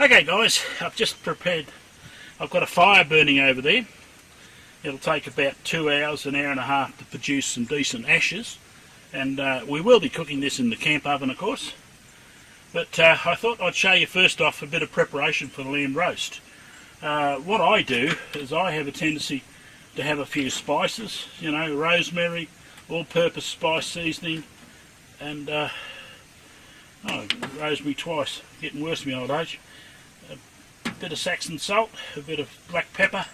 Okay guys, I've just prepared, I've got a fire burning over there. It'll take about 2 hours, an hour and a half to produce some decent ashes. And we will be cooking this in the camp oven, of course. But I thought I'd show you first off a bit of preparation for the lamb roast. What I do is I have a tendency to have a few spices, you know, rosemary, all-purpose spice seasoning, and rosemary twice, getting worse in my old age. A bit of Saxon salt, a bit of black pepper,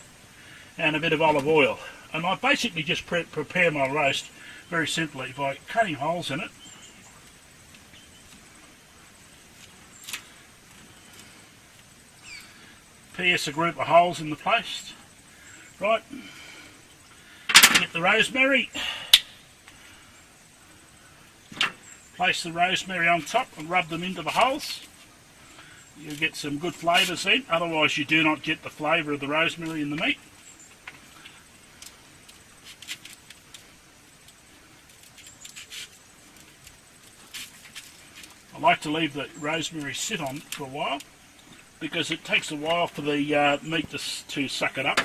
and a bit of olive oil. And I basically just prepare my roast very simply by cutting holes in it. Pierce a group of holes in the place. Right, get the rosemary, place the rosemary on top and rub them into the holes. You'll get some good flavours then, otherwise you do not get the flavour of the rosemary in the meat. I like to leave the rosemary sit on for a while because it takes a while for the meat to suck it up.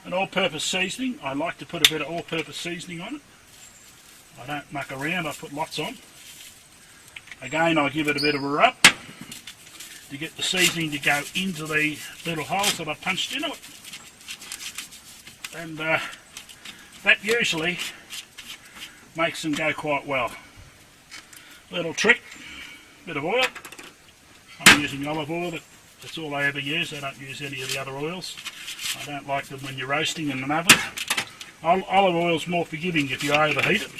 An all-purpose seasoning, I like to put a bit of all-purpose seasoning on it. I don't muck around, I put lots on. Again, I give it a bit of a rub to get the seasoning to go into the little holes that I've punched into it. And that usually makes them go quite well. Little trick, bit of oil. I'm using olive oil, that's all I ever use. I don't use any of the other oils. I don't like them when you're roasting in an oven. Olive oil's more forgiving if you overheat it.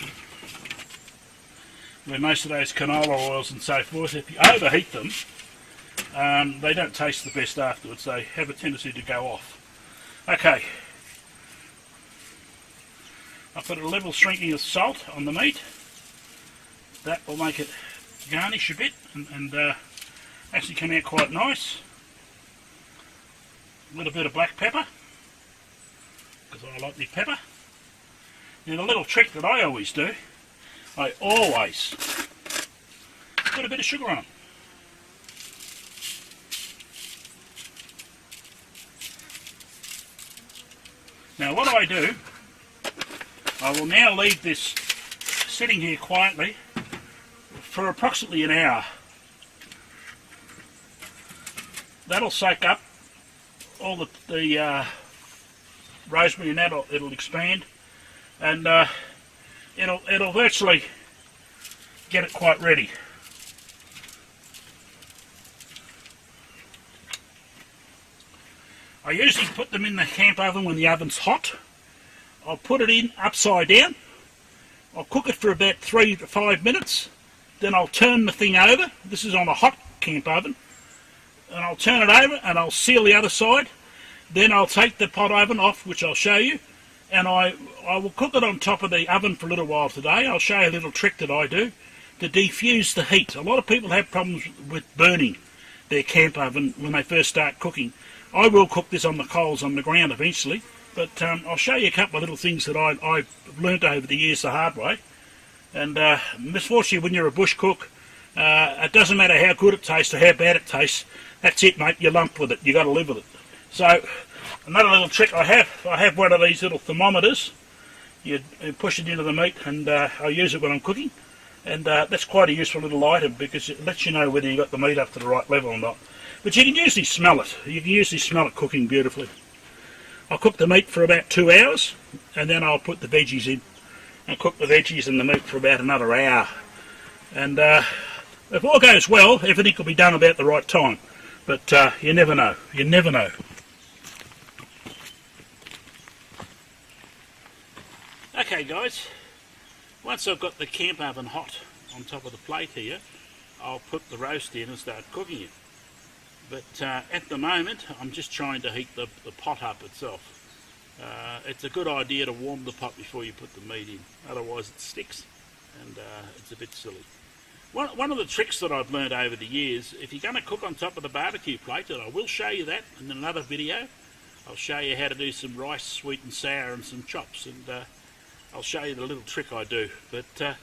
Where most of those canola oils and so forth, if you overheat them, they don't taste the best afterwards. They have a tendency to go off. Okay. I put a level shrinking of salt on the meat. That will make it garnish a bit and actually come out quite nice. A little bit of black pepper, because I like the pepper. Now the little trick that I always do, I always put a bit of sugar on. Now what I do, I will now leave this sitting here quietly for approximately an hour. That'll soak up all the rosemary and that, it'll expand, and it'll virtually get it quite ready. I usually put them in the camp oven when the oven's hot. I'll put it in upside down. I'll cook it for about 3 to 5 minutes. Then I'll turn the thing over. This is on a hot camp oven. And I'll turn it over and I'll seal the other side. Then I'll take the pot oven off, which I'll show you, and I will cook it on top of the oven for a little while today. I'll show you a little trick that I do to defuse the heat. A lot of people have problems with burning their camp oven when they first start cooking. I will cook this on the coals on the ground eventually, but I'll show you a couple of little things that I've learnt over the years the hard way. And misfortunately, when you're a bush cook, it doesn't matter how good it tastes or how bad it tastes. That's it, mate. You're lumped with it. You got to live with it. So another little trick I have one of these little thermometers. You push it into the meat, and I use it when I'm cooking. And that's quite a useful little item because it lets you know whether you got the meat up to the right level or not. But you can usually smell it. You can usually smell it cooking beautifully. I'll cook the meat for about 2 hours, and then I'll put the veggies in and cook the veggies and the meat for about another hour. And if all goes well, everything will be done about the right time. But you never know. You never know. Okay guys, once I've got the camp oven hot on top of the plate here, I'll put the roast in and start cooking it. But at the moment, I'm just trying to heat the pot up itself. It's a good idea to warm the pot before you put the meat in, otherwise it sticks and it's a bit silly. One of the tricks that I've learned over the years, if you're going to cook on top of the barbecue plate, and I will show you that in another video, I'll show you how to do some rice sweet and sour and some chops, and I'll show you the little trick I do. But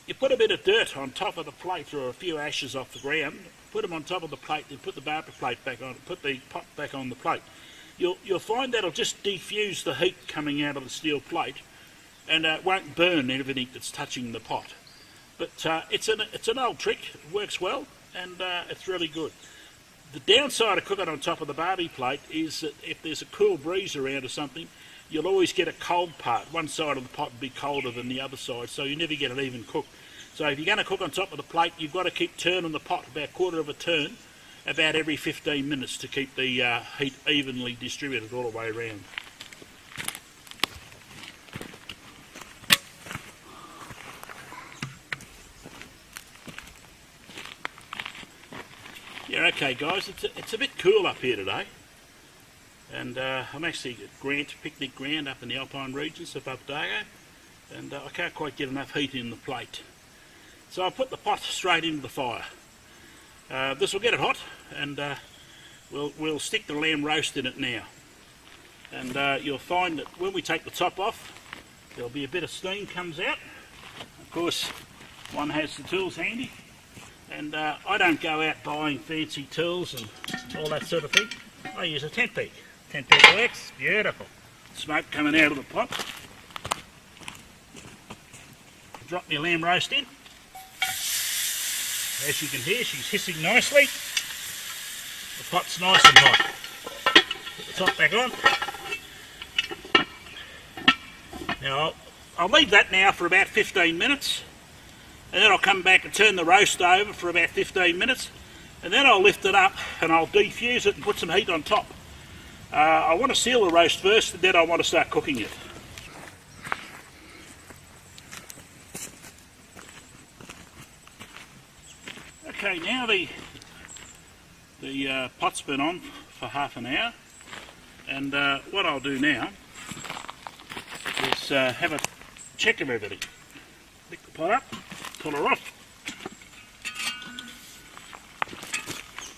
you put a bit of dirt on top of the plate or a few ashes off the ground, put them on top of the plate, then put the barber plate back on, put the pot back on the plate. You'll find that'll just diffuse the heat coming out of the steel plate, and it won't burn everything that's touching the pot. But it's an old trick. It works well, and it's really good. The downside of cooking on top of the barbie plate is that if there's a cool breeze around or something, you'll always get a cold part. One side of the pot will be colder than the other side, so you never get an even cook. So if you're going to cook on top of the plate, you've got to keep turning the pot about a quarter of a turn about every 15 minutes to keep the heat evenly distributed all the way around. Yeah, okay guys, it's a bit cool up here today, and I'm actually at picnic ground up in the Alpine regions above Dargo, and I can't quite get enough heat in the plate. So I put the pot straight into the fire. This will get it hot, and we'll stick the lamb roast in it now. And you'll find that when we take the top off, there'll be a bit of steam comes out. Of course, one has the tools handy. And I don't go out buying fancy tools and all that sort of thing. I use a tent peg. Tent peg works, beautiful. Smoke coming out of the pot. Drop my lamb roast in. As you can hear, she's hissing nicely. The pot's nice and hot. Put the top back on. Now I'll leave that now for about 15 minutes. And then I'll come back and turn the roast over for about 15 minutes, and then I'll lift it up and I'll defuse it and put some heat on top. I want to seal the roast first, and then I want to start cooking it. Okay, now the pot's been on for half an hour, and what I'll do now is have a check of everything. Pick the pot up. Pull her off.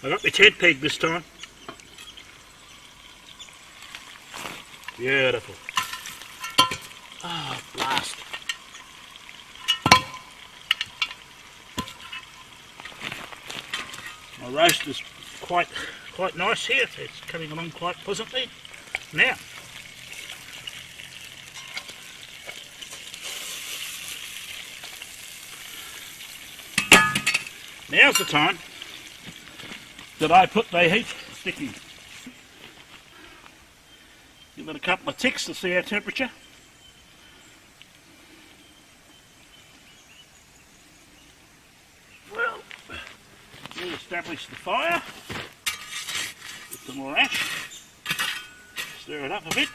I got my tent peg this time. Beautiful. Oh, blast. My roast is quite nice here. It's coming along quite pleasantly. Now, now's the time that I put the heat stick in. Give it a couple of ticks to see our temperature. Well, we'll establish the fire. Put some more ash. Stir it up a bit.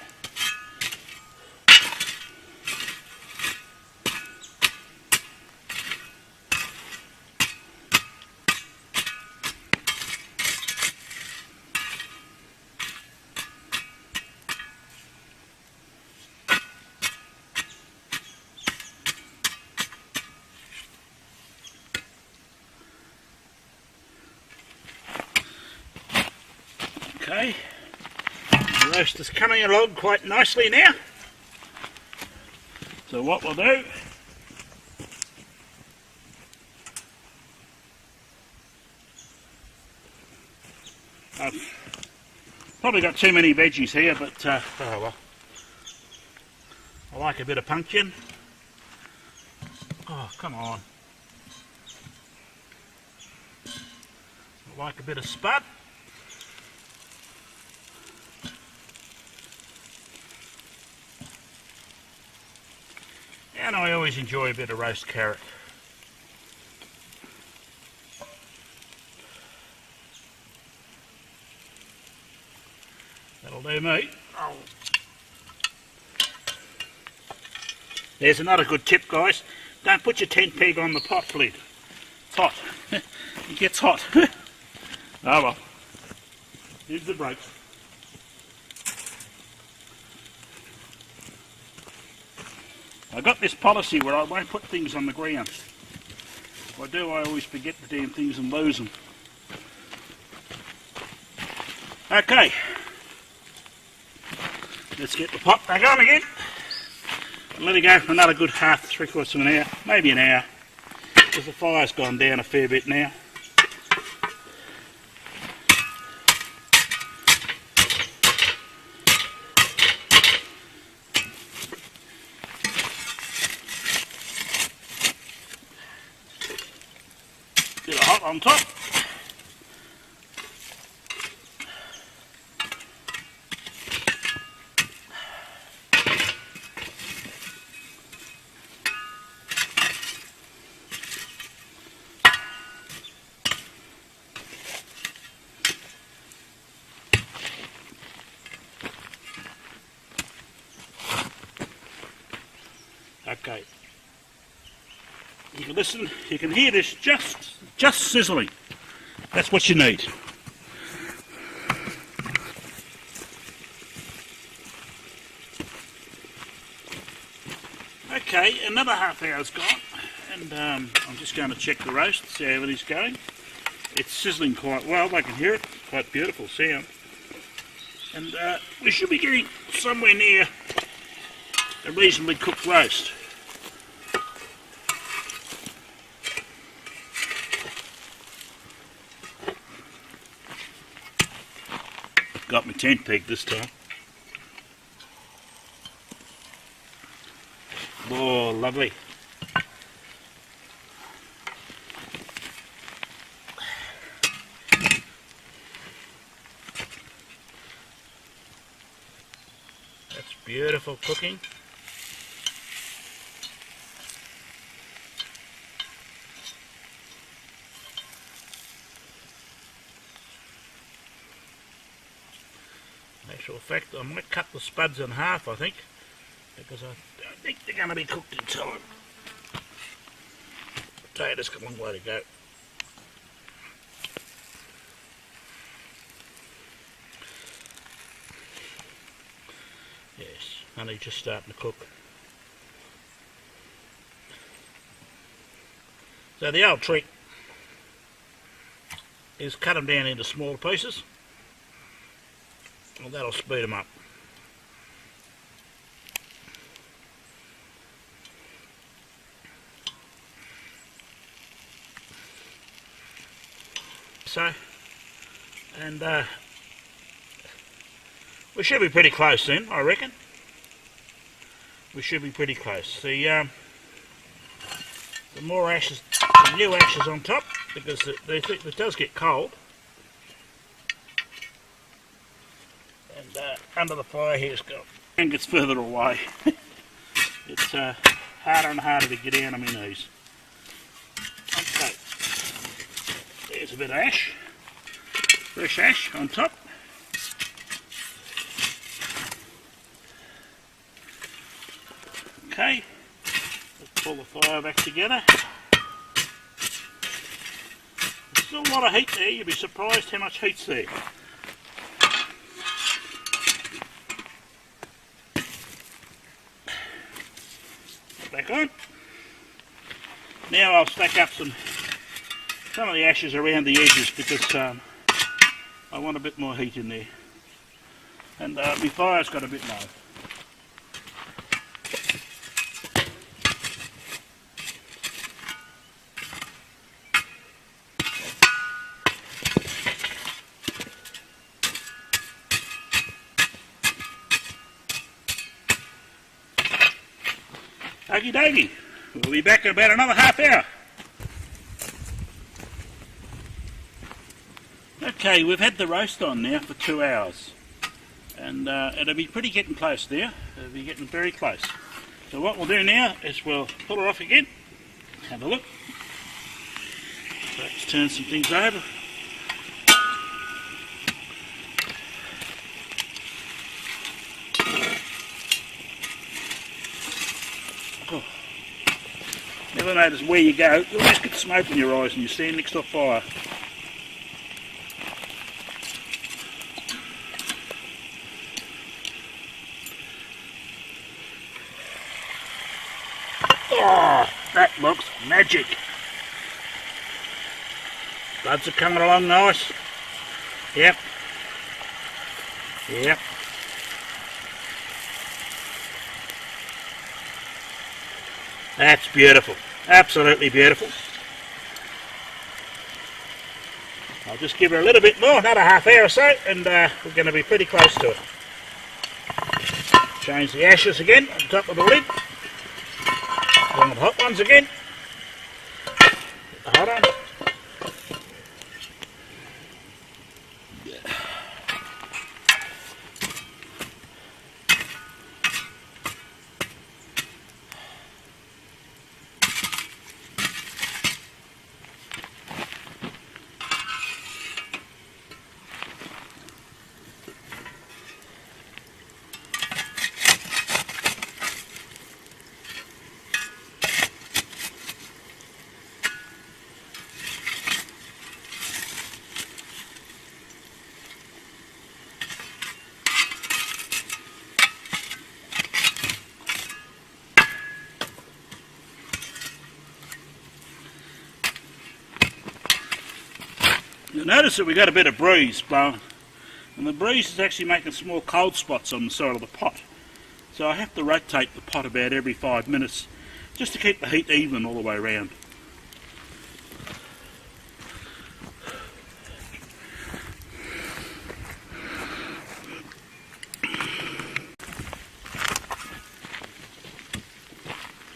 Okay, the roast is coming along quite nicely now. So what we'll do, I've probably got too many veggies here, but oh well. I like a bit of pumpkin. Oh, come on. I like a bit of spud. And I always enjoy a bit of roast carrot. That'll do me. Oh. There's another good tip, guys. Don't put your tent peg on the pot lid. It's hot. It gets hot. Oh well. Here's the break. I've got this policy where I won't put things on the ground. If I do, I always forget the damn things and lose them. Okay. Let's get the pot back on again. And let it go for another good half, 3/4 of an hour, maybe an hour, because the fire's gone down a fair bit now. hot on top. Okay. You can listen, you can hear this just sizzling. That's what you need. Okay, another half hour's gone, and I'm just going to check the roast, see how everything's going. It's sizzling quite well, I can hear it, quite beautiful sound. And we should be getting somewhere near a reasonably cooked roast. Got my tent peg this time. Oh, lovely. That's beautiful cooking. In actual fact, I might cut the spuds in half, I think, because I don't think they're going to be cooked in time. Potatoes got a long way to go. Yes, honey just starting to cook. So the old trick is cut them down into smaller pieces. Well, that'll speed them up. So, and we should be pretty close then, I reckon. We should be pretty close. The more ashes, the new ashes on top, because it does get cold. And under the fire here it's got, and gets further away. It's harder and harder to get down on my knees. Okay, there's a bit of ash, fresh ash on top. Okay, let's pull the fire back together. There's still a lot of heat there, you'd be surprised how much heat's there. Back on. Now I'll stack up some of the ashes around the edges because I want a bit more heat in there. And my fire's got a bit low. Okie dokie, we'll be back in about another half hour. Okay, we've had the roast on now for 2 hours, and it'll be pretty getting close there. It'll be getting very close. So what we'll do now is we'll pull her off again, have a look. So let's turn some things over. Never notice where you go, you'll just get smoke in your eyes and you stand next to a fire. Oh, that looks magic. Buds are coming along nice. Yep. Yep. That's beautiful. Absolutely beautiful. I'll just give her a little bit more, another half hour or so, and we're going to be pretty close to it. Change the ashes again on top of the lid. One of the hot ones again. Put the hot on. Notice that we got a bit of breeze blowing, and the breeze is actually making small cold spots on the side of the pot. So I have to rotate the pot about every 5 minutes just to keep the heat even all the way around.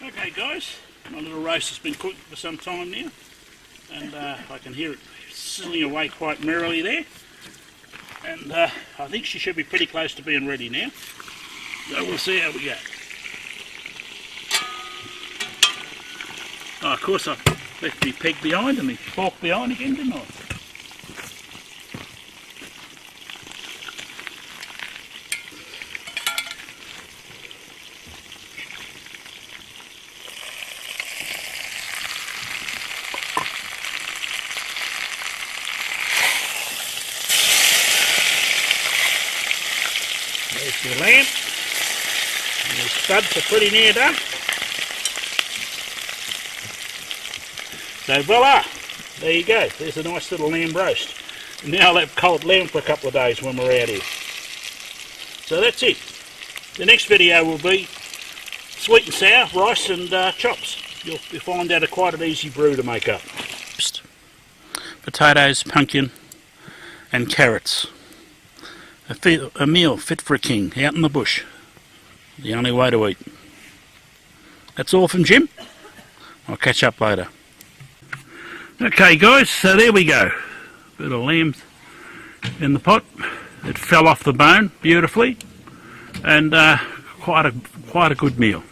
Okay guys, my little roast has been cooked for some time now, and I can hear it sizzling away quite merrily there, and I think she should be pretty close to being ready now, so we'll see how we go. Oh, of course I left the peg behind and the fork behind again, didn't I? There's the lamb, and the studs are pretty near done. So voila, there you go, there's a nice little lamb roast. And now I'll have cold lamb for a couple of days when we're out here. So that's it. The next video will be sweet and sour, rice and chops. You'll find that quite an easy brew to make up. Potatoes, pumpkin and carrots. A meal fit for a king, out in the bush. The only way to eat. That's all from Jim. I'll catch up later. Okay guys, so there we go. Bit of lamb in the pot. It fell off the bone beautifully, and quite a good meal.